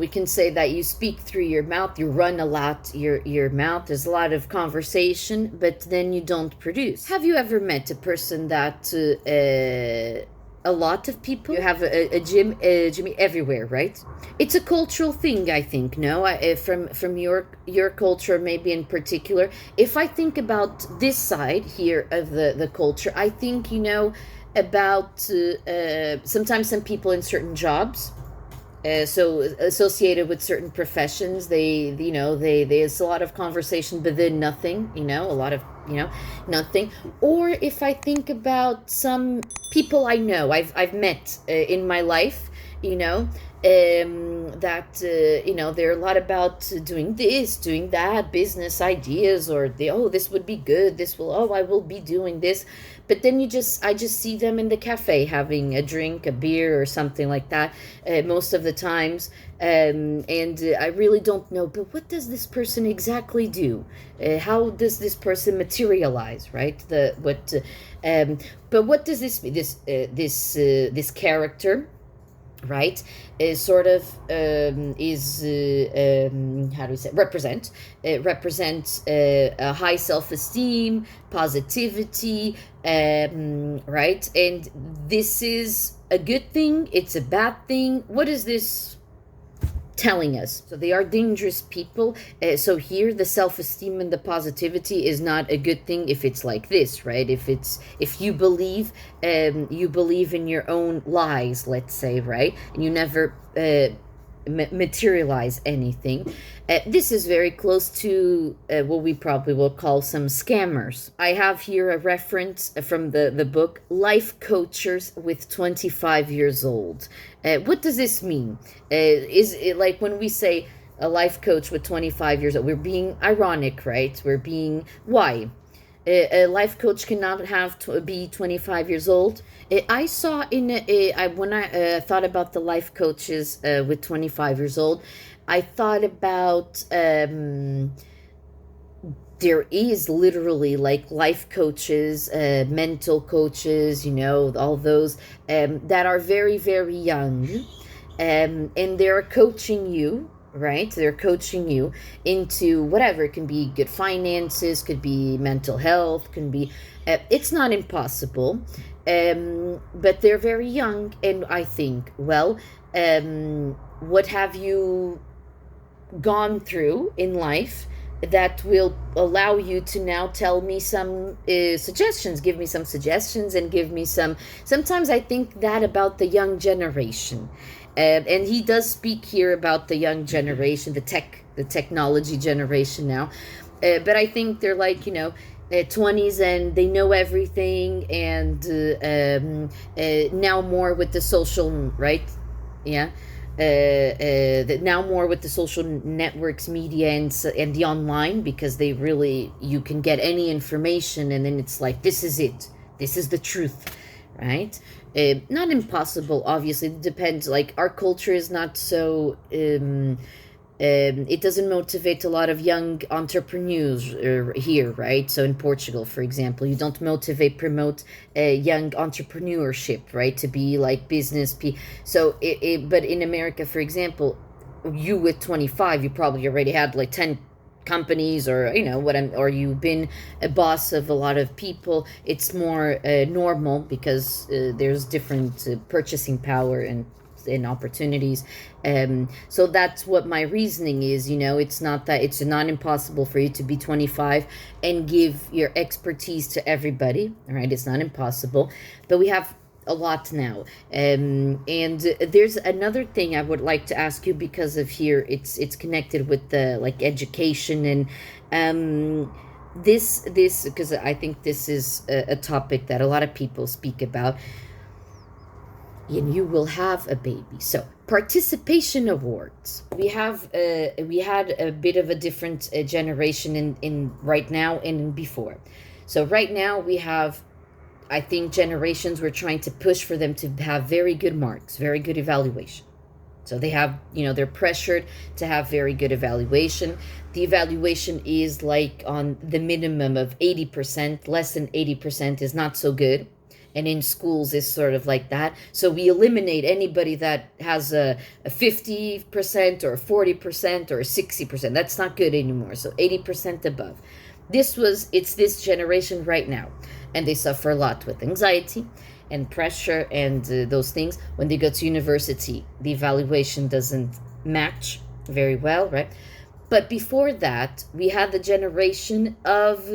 we can say that you speak through your mouth, you run a lot your mouth, there's a lot of conversation, but then you don't produce. Have you ever met a person that a lot of people, you have a gym everywhere, right? It's a cultural thing, I think. No, from your culture maybe in particular. If I think about this side here of the culture, I think, about sometimes some people in certain jobs, so associated with certain professions, there's a lot of conversation, but then nothing, a lot of, nothing. Or if I think about some people I know, I've met in my life, that they're a lot about doing this, doing that, business ideas, or this would be good, I will be doing this. But then I just see them in the cafe having a drink, a beer, or something like that, most of the times. And I really don't know, but what does this person exactly do? How does this person materialize, right? But what does this character, right, is sort of how do we say, represents a high self-esteem, positivity, right? And this is a good thing, it's a bad thing. What is this telling us? So they are dangerous people. So here the self-esteem and the positivity is not a good thing if it's like this, right? If you believe in your own lies, let's say, right, and you never materialize anything. This is very close to what we probably will call some scammers. I have here a reference from the book Life Coaches with 25 Years Old. What does this mean? Is it like when we say a life coach with 25 years old, we're being ironic, right? Why? A life coach cannot be 25 years old. I saw when I thought about the life coaches with 25 years old, I thought about there is literally like life coaches, mental coaches, all those that are very, very young, and they're coaching you, right? They're coaching you into whatever. It can be good finances, could be mental health, can be, it's not impossible, but they're very young. And I think, well, what have you gone through in life that will allow you to now tell me some suggestions, give me some suggestions, and give me sometimes I think that about the young generation. And he does speak here about the young generation, the technology generation now. But I think they're like, 20s, and they know everything, and now more with the social, right? Yeah. Now more with the social networks, media, and the online, because you can get any information, and then it's like, this is it, this is the truth, right? Not impossible, obviously. It depends. Like, our culture is not so it doesn't motivate a lot of young entrepreneurs here, right? So in Portugal, for example, you don't promote young entrepreneurship, right? To be like business so but in America, for example, you with 25, you probably already had like 10 companies, or or you've been a boss of a lot of people. It's more normal, because there's different purchasing power and opportunities. So that's what my reasoning is. It's not impossible for you to be 25 and give your expertise to everybody. All right, it's not impossible, but we have a lot now. And there's another thing I would like to ask you, because of here it's connected with the like education, and this because I think this is a topic that a lot of people speak about. And you will have a baby. So participation awards. We had a bit of a different generation in right now and before. So right now we have, I think, generations we're trying to push for them to have very good marks, very good evaluation. So they have, they're pressured to have very good evaluation. The evaluation is like on the minimum of 80%. Less than 80% is not so good. and in schools is sort of like that. So we eliminate anybody that has a 50% or 40% or 60%. That's not good anymore. So 80% above. It's this generation right now, and they suffer a lot with anxiety and pressure and those things. When they go to university, the evaluation doesn't match very well, right? But before that, we had the generation of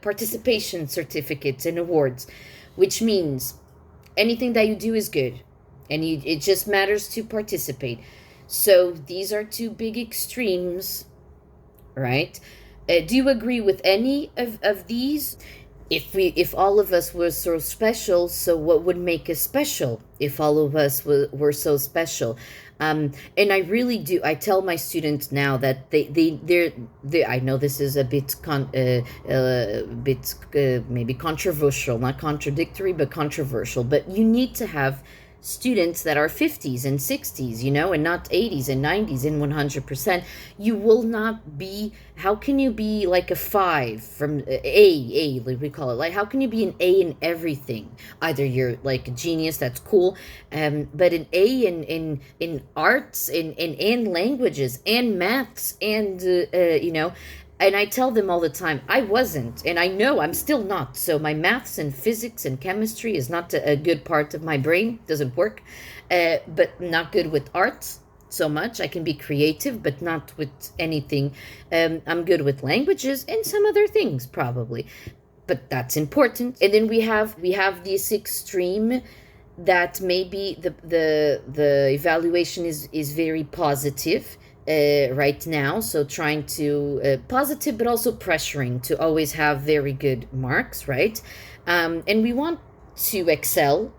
participation certificates and awards, which means anything that you do is good, and it just matters to participate. So these are two big extremes, right? Do you agree with any of these? If all of us were so special, so what would make us special if all of us were so special? And I really do. I tell my students now that they I know this is a bit maybe controversial, not contradictory, but controversial. But you need to have students that are 50s and 60s, and not 80s and 90s and 100%. You will not be, how can you be like a 5 from like we call it? Like, how can you be an A in everything? Either you're like a genius, that's cool, but an A in arts, in languages, and maths, and, and I tell them all the time, I wasn't, and I know I'm still not. So my maths and physics and chemistry is not a good part of my brain, doesn't work, but not good with arts so much. I can be creative, but not with anything. I'm good with languages and some other things probably, but that's important. And then we have this extreme that maybe the evaluation is very positive right now. So trying to positive, but also pressuring to always have very good marks, right? And we want to excel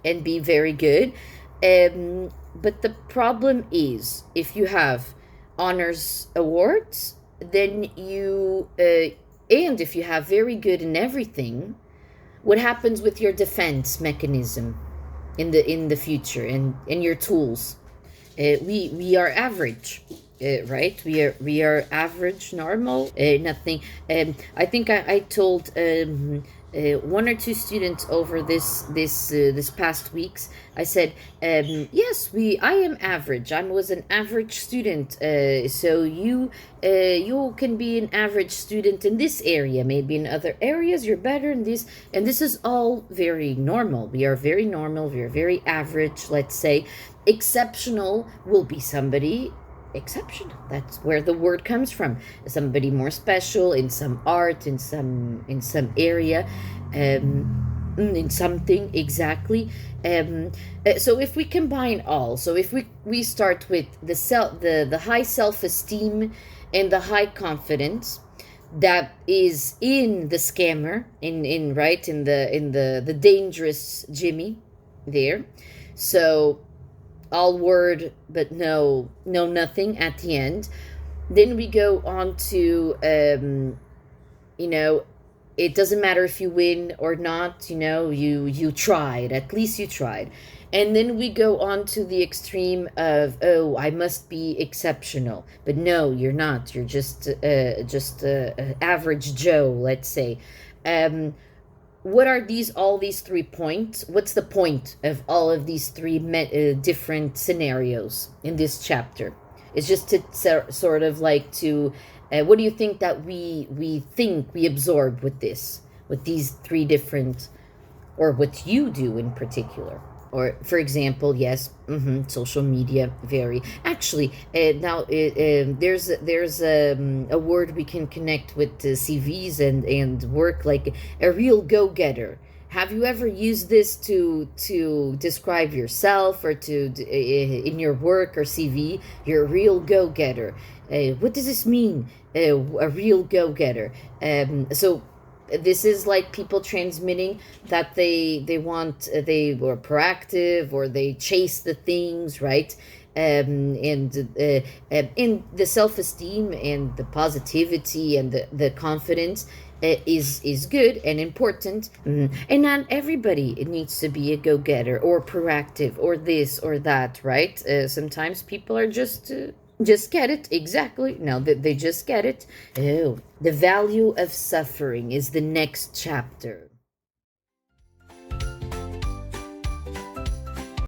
and be very good. But the problem is, if you have honors awards, then and if you have very good in everything, what happens with your defense mechanism in the future and in your tools? We are average, right? We are average, normal, nothing. I think I told one or two students over this past weeks. I said, yes, I am average. I was an average student. So you can be an average student in this area. Maybe in other areas you're better in this, and this is all very normal. We are very normal. We are very average. Let's say exceptional will be somebody exceptional. That's where the word comes from. Somebody more special in some art, in some area, in something exactly. So if we combine all, so if we start with the high self-esteem and the high confidence that is in the scammer, in the dangerous Jimmy there. So all word, but no nothing at the end. Then we go on to, it doesn't matter if you win or not, you tried, at least you tried. And then we go on to the extreme of, oh, I must be exceptional. But no, you're not. You're just average Joe, let's say. What are all these 3 points? What's the point of all of these 3 different scenarios in this chapter? It's just to sort of like to, what do you think that we think we absorb with these 3 different, or what you do in particular? Or, for example, yes, social media, very. Actually, now there's a word we can connect with CVs and work, like a real go-getter. Have you ever used this to describe yourself or in your work or CV? You're a real go-getter. What does this mean? A real go-getter. So this is like people transmitting that they were proactive, or they chase the things, right? And in the self-esteem and the positivity and the confidence is good and important. And not everybody needs to be a go-getter or proactive or this or that, right? Sometimes people are just get it, exactly. No, they just get it. Oh, the value of suffering is the next chapter.